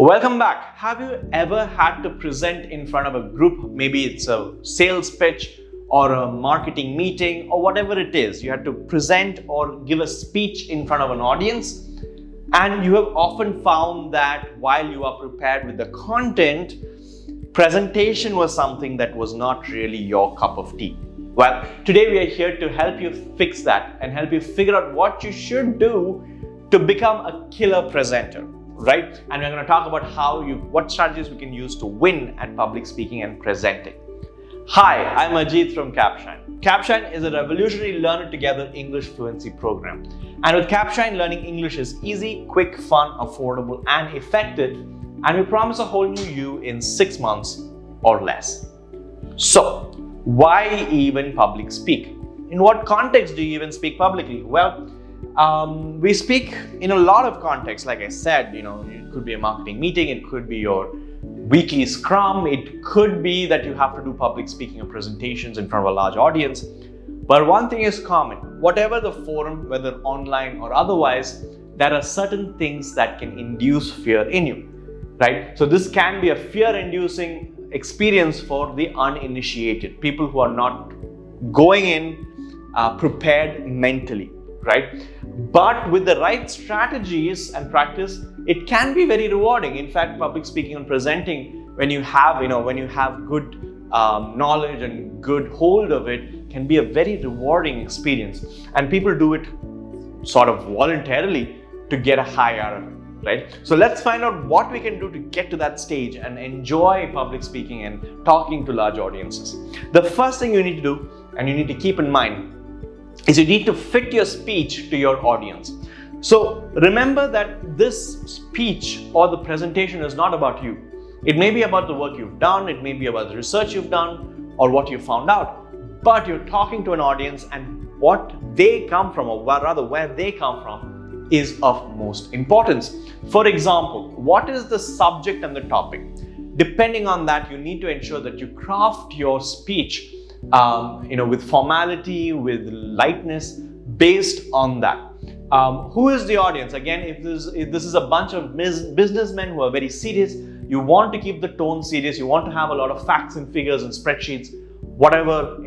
Welcome back. Have you ever had to present in front of a group? Maybe it's a sales pitch or a marketing meeting or whatever it is. You had to present or give a speech in front of an audience, and you have often found that while you are prepared with the content, presentation was something that was not really your cup of tea. Well, today we are here to help you fix that and help you figure out what you should do to become a killer presenter. Right? And we're going to talk about what strategies we can use to win at public speaking and presenting. Hi, I'm Ajit from Capshine. Capshine is a revolutionary learn it together English fluency program. And with Capshine, learning English is easy, quick, fun, affordable, and effective. And we promise a whole new you in 6 months or less. So, why even public speak? In what context do you even speak publicly? Well, we speak in a lot of contexts. Like I said, it could be a marketing meeting, it could be your weekly scrum, it could be that you have to do public speaking or presentations in front of a large audience. But one thing is common, whatever the forum, whether online or otherwise, there are certain things that can induce fear in you, right? So this can be a fear-inducing experience for the uninitiated, people who are not going in prepared mentally. Right? But with the right strategies and practice, it can be very rewarding. In fact, public speaking and presenting, when you have good knowledge and good hold of it, can be a very rewarding experience. And people do it sort of voluntarily to get a high out of it, right? So let's find out what we can do to get to that stage and enjoy public speaking and talking to large audiences. The first thing you need to do, and you need to keep in mind, is you need to fit your speech to your audience. So remember that this speech or the presentation is not about you. It may be about the work you've done, it may be about the research you've done or what you found out, but you're talking to an audience, and what they come from, or rather where they come from, is of most importance. For example, what is the subject and the topic? Depending on that, you need to ensure that you craft your speech with formality, with lightness, based on that. Who is the audience? Again, if this is a bunch of businessmen who are very serious, you want to keep the tone serious. You want to have a lot of facts and figures and spreadsheets, whatever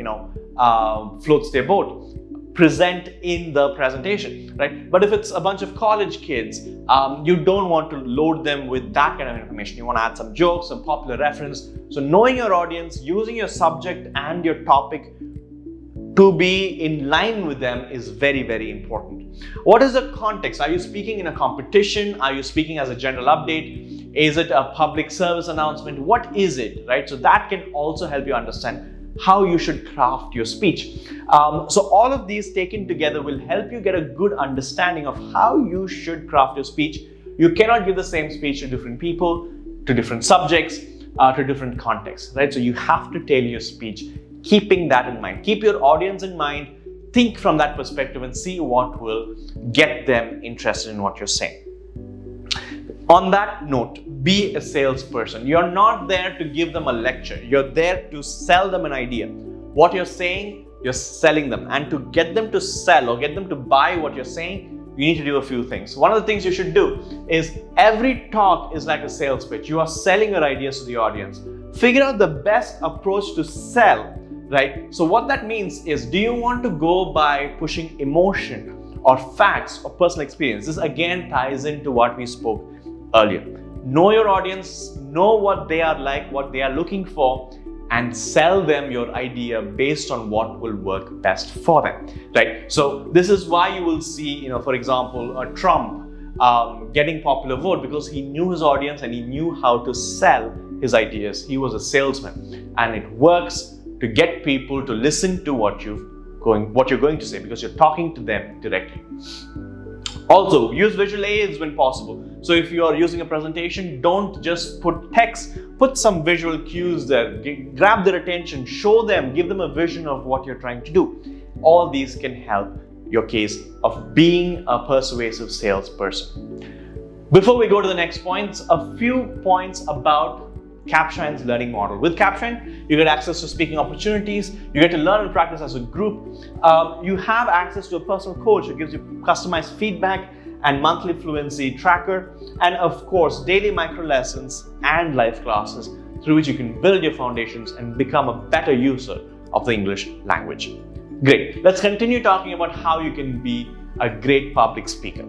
floats their boat. Present in the presentation, right? But if it's a bunch of college kids, you don't want to load them with that kind of information. You want to add some jokes, some popular reference. So knowing your audience, using your subject and your topic to be in line with them is very, very important. What is the context? Are you speaking in a competition? Are you speaking as a general update? Is it a public service announcement? What is it, right? So that can also help you understand how you should craft your speech. So all of these taken together will help you get a good understanding of how you should craft your speech. You cannot give the same speech to different people, to different subjects, to different contexts, right? So you have to tailor your speech, keeping that in mind. Keep your audience in mind, think from that perspective and see what will get them interested in what you're saying. On that note, be a salesperson. You're not there to give them a lecture. You're there to sell them an idea. What you're saying, you're selling them. And to get them to sell or get them to buy what you're saying, you need to do a few things. One of the things you should do is every talk is like a sales pitch. You are selling your ideas to the audience. Figure out the best approach to sell, right? So what that means is, do you want to go by pushing emotion or facts or personal experience? This again ties into what we spoke earlier. Know your audience, know what they are like, what they are looking for, and sell them your idea based on what will work best for them, right? So this is why you will see, for example, a Trump getting popular vote, because he knew his audience and he knew how to sell his ideas. He was a salesman, and it works to get people to listen to what you're going to say, because you're talking to them directly. Also, use visual aids when possible. So if you are using a presentation, don't just put text, put some visual cues there, grab their attention, show them, give them a vision of what you're trying to do. All these can help your case of being a persuasive salesperson. Before we go to the next points, a few points about Capshine's learning model. With Capshine, you get access to speaking opportunities, you get to learn and practice as a group, you have access to a personal coach who gives you customized feedback and monthly fluency tracker, and of course, daily micro lessons and live classes through which you can build your foundations and become a better user of the English language. Great. Let's continue talking about how you can be a great public speaker.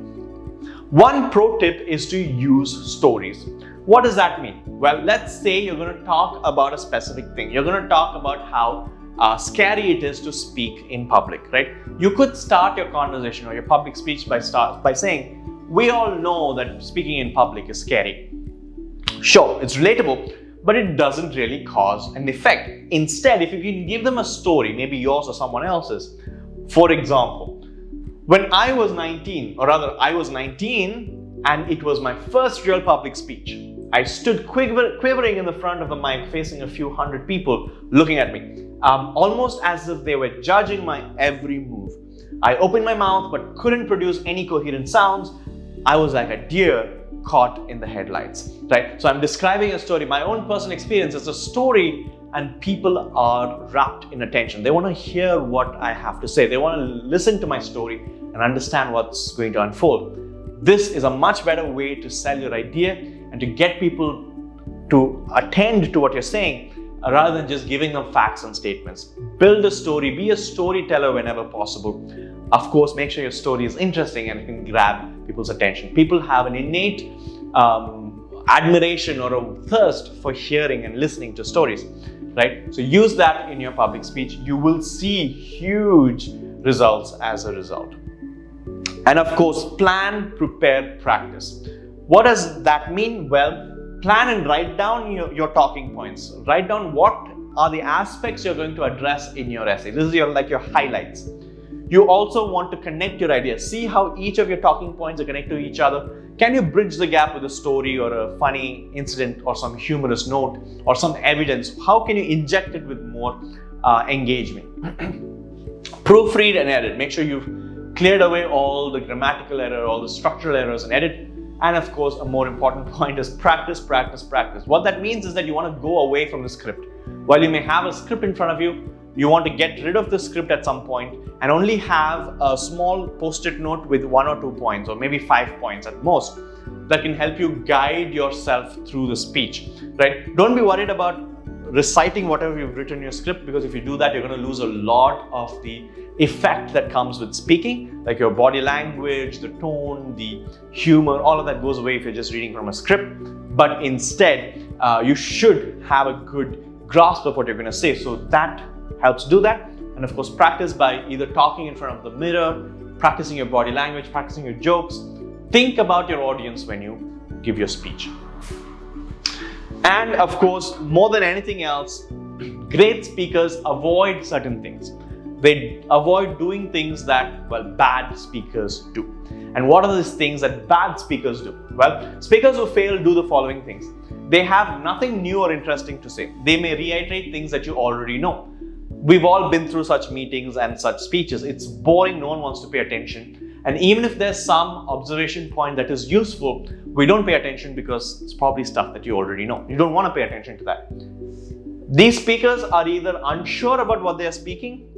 One pro tip is to use stories. What does that mean? Well, let's say you're going to talk about a specific thing. You're going to talk about how scary it is to speak in public, right? You could start your conversation or your public speech by saying, we all know that speaking in public is scary. Sure, it's relatable, but it doesn't really cause an effect. Instead, if you can give them a story, maybe yours or someone else's. For example, when I was 19 and it was my first real public speech, I stood quivering in the front of the mic facing a few hundred people looking at me, almost as if they were judging my every move. I opened my mouth but couldn't produce any coherent sounds. I was like a deer caught in the headlights, right? So I'm describing a story. My own personal experience is a story, and people are wrapped in attention. They want to hear what I have to say. They want to listen to my story and understand what's going to unfold. This is a much better way to sell your idea and to get people to attend to what you're saying rather than just giving them facts and statements. Build a story, be a storyteller whenever possible. Of course, make sure your story is interesting and can grab people's attention. People have an innate admiration or a thirst for hearing and listening to stories, right? So use that in your public speech. You will see huge results as a result. And of course, plan, prepare, practice. What does that mean? Well, plan and write down your talking points. Write down what are the aspects you're going to address in your essay. This is your highlights. You also want to connect your ideas. See how each of your talking points are connected to each other. Can you bridge the gap with a story or a funny incident or some humorous note or some evidence? How can you inject it with more engagement? Proofread and edit. Make sure you've cleared away all the grammatical error, all the structural errors, and edit. And of course, a more important point is practice, practice, practice. What that means is that you want to go away from the script. While you may have a script in front of you, you want to get rid of the script at some point and only have a small post-it note with 1 or 2 points or maybe 5 points at most that can help you guide yourself through the speech, right? Don't be worried about reciting whatever you've written in your script, because if you do that, you're going to lose a lot of the effect that comes with speaking, like your body language, the tone, the humor, all of that goes away if you're just reading from a script. But instead, you should have a good grasp of what you're going to say. So that helps do that. And of course, practice by either talking in front of the mirror, practicing your body language, practicing your jokes. Think about your audience when you give your speech. And of course, more than anything else, great speakers avoid certain things. They avoid doing things that, well, bad speakers do. And what are these things that bad speakers do? Well, speakers who fail do the following things. They have nothing new or interesting to say. They may reiterate things that you already know. We've all been through such meetings and such speeches. It's boring, no one wants to pay attention. And even if there's some observation point that is useful, we don't pay attention because it's probably stuff that you already know. You don't want to pay attention to that. These speakers are either unsure about what they are speaking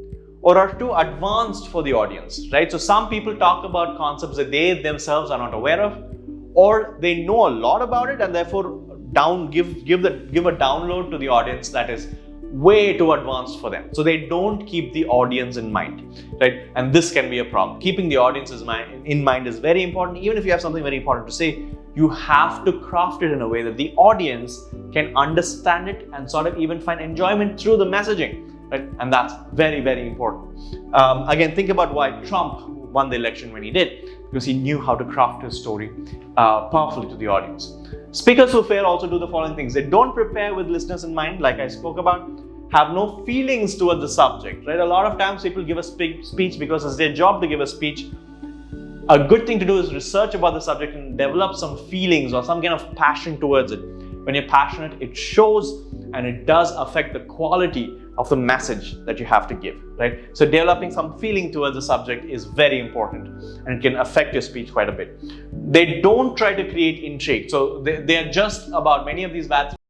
or are too advanced for the audience, right? So some people talk about concepts that they themselves are not aware of, or they know a lot about it and therefore give a download to the audience that is way too advanced for them. So they don't keep the audience in mind, right? And this can be a problem. Keeping the audience in mind is very important. Even if you have something very important to say, you have to craft it in a way that the audience can understand it and sort of even find enjoyment through the messaging, right? And that's very, very important. Again, think about why Trump won the election when he did, because he knew how to craft his story powerfully to the audience. Speakers who fail also do the following things. They don't prepare with listeners in mind, like I spoke about, have no feelings towards the subject, right? A lot of times people give a speech because it's their job to give a speech. A good thing to do is research about the subject and develop some feelings or some kind of passion towards it. When you're passionate, it shows and it does affect the quality of the message that you have to give, right? So developing some feeling towards the subject is very important and it can affect your speech quite a bit. They don't try to create intrigue. So they are just about, many of these bad